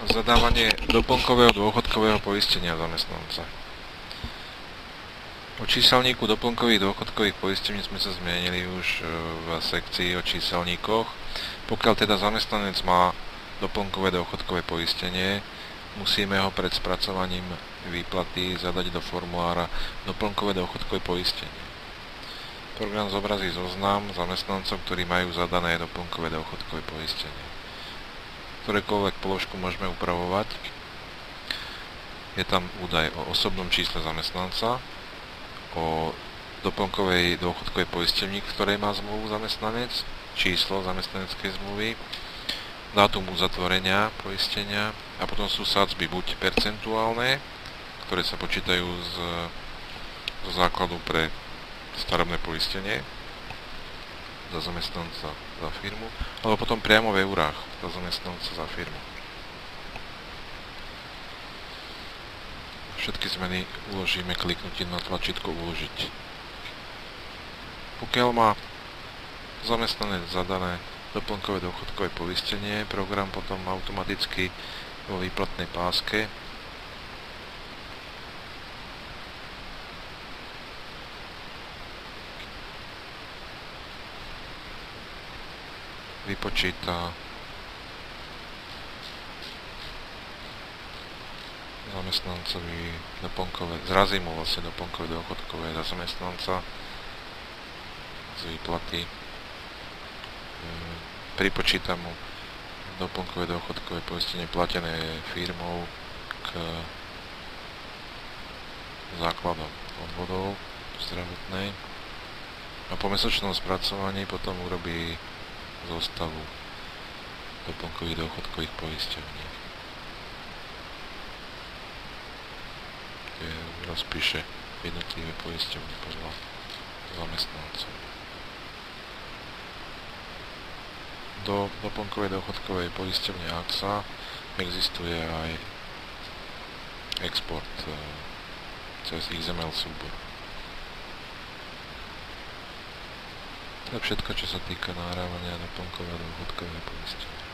Zadávanie doplnkového dôchodkového poistenia zamestnanca. O číselníku doplnkových dôchodkových poistení sme sa zmienili už v sekcii o číselníkoch. Pokiaľ teda zamestnanec má doplnkové dôchodkové poistenie, musíme ho pred spracovaním výplaty zadať do formulára doplnkové dôchodkové poistenie. Program zobrazí zoznam zamestnancov, ktorí majú zadané doplnkové dôchodkové poistenie. Ktorékoľvek položku môžeme upravovať. Je tam údaj o osobnom čísle zamestnanca, o doplnkovej dôchodkovej poistení, v ktorej má zmluvu zamestnanec, číslo zamestnaneckej zmluvy, dátum uzatvorenia poistenia a potom sú sadzby buď percentuálne, ktoré sa počítajú zo základu pre starobné poistenie za zamestnanca za firmu, alebo potom priamo v eurách za zamestnanca za firmu. Všetky zmeny uložíme kliknutím na tlačítko uložiť. Pokiaľ má zamestnanec zadané doplnkové dôchodkové poistenie, program potom automaticky vo výplatnej páske vypočíta zamestnancovi zrazí mu vlastne doplnkové dôchodkové za zamestnanca z výplaty, pripočíta mu doplnkové dôchodkové poistenie platené firmou k základom odvodov zdravotnej a po mesačnom spracovaní potom urobí zostavu doplnkových dôchodkových poisťovní. Rozpíše jednotlivé poisťovne podľa zamestnancov. Do doplnkovej dôchodkovej poisťovne AXA existuje aj export cez XML súbor. To je všetko, čo sa týka nahrávania doplnkového dôchodkového poistenia.